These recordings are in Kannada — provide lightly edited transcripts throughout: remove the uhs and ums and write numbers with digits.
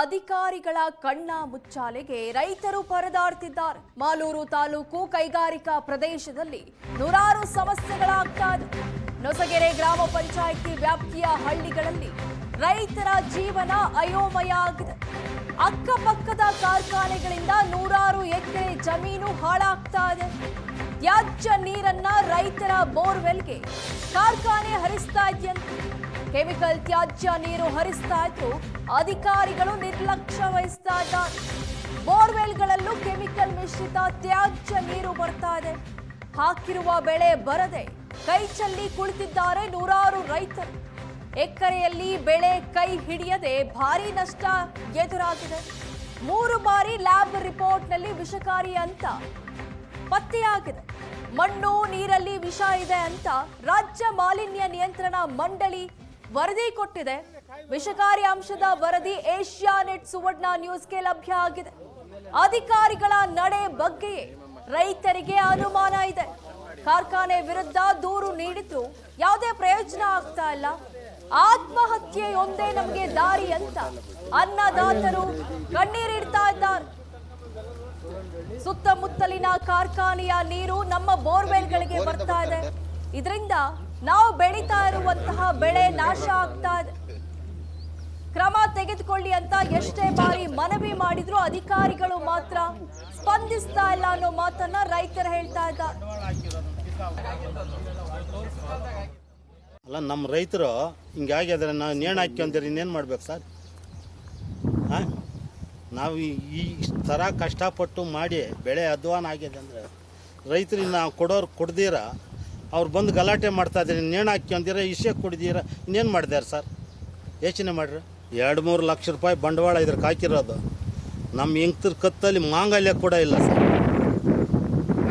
ಅಧಿಕಾರಿಗಳ ಕಣ್ಣ ಮುಚ್ಚಾಲೆಗೆ ರೈತರು ಪರದಾಡ್ತಿದ್ದಾರೆ. ಮಾಲೂರು ತಾಲೂಕು ಕೈಗಾರಿಕಾ ಪ್ರದೇಶದಲ್ಲಿ ನೂರಾರು ಸಮಸ್ಯೆಗಳಾಗ್ತಾ ಇದೆ. ನೊಸಗೆರೆ ಗ್ರಾಮ ಪಂಚಾಯಿತಿ ವ್ಯಾಪ್ತಿಯ ಹಳ್ಳಿಗಳಲ್ಲಿ ರೈತರ ಜೀವನ ಅಯೋಮಯ ಆಗಿದೆ. ಅಕ್ಕಪಕ್ಕದ ಕಾರ್ಖಾನೆಗಳಿಂದ ನೂರಾರು ಎಕರೆ ಜಮೀನು ಹಾಳಾಗ್ತಾ ಇದೆ. ತ್ಯಾಜ್ಯ ನೀರನ್ನ ರೈತರ ಬೋರ್ವೆಲ್ಗೆ ಕಾರ್ಖಾನೆ ಹರಿಸ್ತಾ ಇದೆಯಂತೆ. ಕೆಮಿಕಲ್ ತ್ಯಾಜ್ಯ ನೀರು ಹರಿಸ್ತಾ ಇದ್ರು ಅಧಿಕಾರಿಗಳು ನಿರ್ಲಕ್ಷ್ಯ ವಹಿಸ್ತಾ ಇದ್ದಾರೆ. ಬೋರ್ವೆಲ್ಗಳಲ್ಲೂ ಕೆಮಿಕಲ್ ಮಿಶ್ರಿತ ತ್ಯಾಜ್ಯ ನೀರು ಬರ್ತಾ ಇದೆ. ಹಾಕಿರುವ ಬೆಳೆ ಬರದೆ ಕೈ ಚೆಲ್ಲಿ ಕುಳಿತಿದ್ದಾರೆ ನೂರಾರು ರೈತರು. ಎಕರೆಯಲ್ಲಿ ಬೆಳೆ ಕೈ ಹಿಡಿಯದೆ ಭಾರಿ ನಷ್ಟ ಎದುರಾಗಿದೆ. 3 ಬಾರಿ ಲ್ಯಾಬ್ ರಿಪೋರ್ಟ್ನಲ್ಲಿ ವಿಷಕಾರಿ ಅಂತ ಪತ್ತೆಯಾಗಿದೆ. ಮಣ್ಣು ನೀರಲ್ಲಿ ವಿಷ ಇದೆ ಅಂತ ರಾಜ್ಯ ಮಾಲಿನ್ಯ ನಿಯಂತ್ರಣ ಮಂಡಳಿ ವರದಿ ಕೊಟ್ಟಿದೆ. ವಿಷಕಾರಿ ಅಂಶದ ವರದಿ ಏಷ್ಯಾನೆಟ್ ಸುವರ್ಣ ನ್ಯೂಸ್ಗೆ ಲಭ್ಯ ಆಗಿದೆ. ಅಧಿಕಾರಿಗಳ ನಡೆ ಬಗ್ಗೆಯೇ ರೈತರಿಗೆ ಅನುಮಾನ ಇದೆ. ಕಾರ್ಖಾನೆ ವಿರುದ್ಧ ದೂರು ನೀಡಿದ್ರು ಯಾವುದೇ ಪ್ರಯೋಜನ ಆಗ್ತಾ ಇಲ್ಲ. ಆತ್ಮಹತ್ಯೆಯೊಂದೇ ನಮಗೆ ದಾರಿ ಅಂತ ಅನ್ನದಾತರು ಕಣ್ಣೀರಿಡ್ತಾ ಇದ್ದಾರೆ. ಸುತ್ತಮುತ್ತಲಿನ ಕಾರ್ಖಾನೆಯ ನೀರು ನಮ್ಮ ಬೋರ್ವೆಲ್ಗಳಿಗೆ ಬರ್ತಾ ಇದೆ. ಇದರಿಂದ ನಾವು ಬೆಳೀತಾ ಇರುವಂತಹ ಬೆಳೆ ನಾಶ ಆಗ್ತಾ ಇದೆ. ಕ್ರಮ ತೆಗೆದುಕೊಳ್ಳಿ ಅಂತ ಎಷ್ಟೇ ಬಾರಿ ಮನವಿ ಮಾಡಿದ್ರು ಅಧಿಕಾರಿಗಳು ಮಾತ್ರ ಸ್ಪಂದಿಸ್ತಾ ಇಲ್ಲ ಅನ್ನೋ ಮಾತನ್ನ ರೈತರು ಹೇಳ್ತಾ ಇದ್ದಾರೆ. ಅಲ್ಲ, ನಮ್ಮ ರೈತರು ಹಿಂಗಾಗಿದ್ರೆ ನಾವು ನೇಣು ಹಾಕ್ಯಂದ್ರೆ ಇನ್ನೇನು ಮಾಡ್ಬೇಕು ಸರ್? ನಾವು ಈ ಥರ ಕಷ್ಟಪಟ್ಟು ಮಾಡಿ ಬೆಳೆ ಅಧ್ವಾನ ಆಗಿದೆ ಅಂದರೆ ರೈತರಿಗೆ ನಾವು ಕೊಡೋರು ಕೊಡ್ದಿರ ಅವ್ರು ಬಂದು ಗಲಾಟೆ ಮಾಡ್ತಾಯಿದ್ದಾರೆ. ನೇಣು ಹಾಕ್ಯಂದಿರ ಇಷ್ಟೇ ಕೊಡ್ದಿರ ಇನ್ನೇನು ಮಾಡಿದಾರೆ ಸರ್? ಯೋಚನೆ ಮಾಡಿರಿ. 2-3 ಲಕ್ಷ ರೂಪಾಯಿ ಬಂಡವಾಳ ಇದ್ರಿಗೆ ಹಾಕಿರೋದು. ನಮ್ಮ ಹೆಂಗ್ತರ ಕತ್ತಲ್ಲಿ ಮಾಂಗಲ್ಯ ಕೂಡ ಇಲ್ಲ ಸರ್.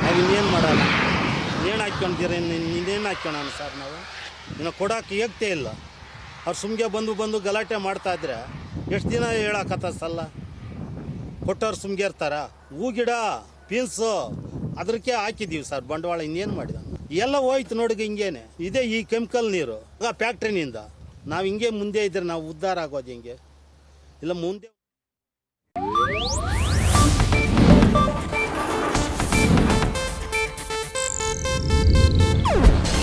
ನಾವು ಇನ್ನೇನು ಮಾಡೋಣ? ನೇಣು ಹಾಕ್ಯಂದಿರ ಇನ್ನೇನು ಹಾಕ್ಯೋಣ ಸರ್? ನಾವು ಇನ್ನು ಕೊಡೋಕೆ ಏಗ್ತೇ ಇಲ್ಲ. ಅವ್ರು ಸುಮ್ಗೆ ಬಂದು ಗಲಾಟೆ ಮಾಡ್ತಾಯಿದ್ರೆ ಎಷ್ಟು ದಿನ ಹೇಳಕತ್ತಲ್ಲ? ಕೊಟ್ಟವ್ರು ಸುಮ್ಗೆ ಇರ್ತಾರ? ಹೂಗಿಡ ಪೀನ್ಸು ಅದಕ್ಕೆ ಹಾಕಿದ್ದೀವಿ ಸರ್ ಬಂಡವಾಳ. ಇನ್ನೇನು ಮಾಡಿದ? ಎಲ್ಲ ಹೋಯ್ತು ನೋಡಿ. ಹಿಂಗೇನೆ ಇದೆ ಈ ಕೆಮಿಕಲ್ ನೀರು ಫ್ಯಾಕ್ಟ್ರಿನಿಂದ. ನಾವು ಹಿಂಗೆ ಮುಂದೆ ಇದ್ರೆ ನಾವು ಉದ್ಧಾರ ಆಗೋದು ಹಿಂಗೆ ಇಲ್ಲ ಮುಂದೆ.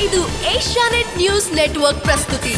ಇದು ಏಷ್ಯಾನೆಟ್ ನ್ಯೂಸ್ ನೆಟ್ವರ್ಕ್ ಪ್ರಸ್ತುತಿ.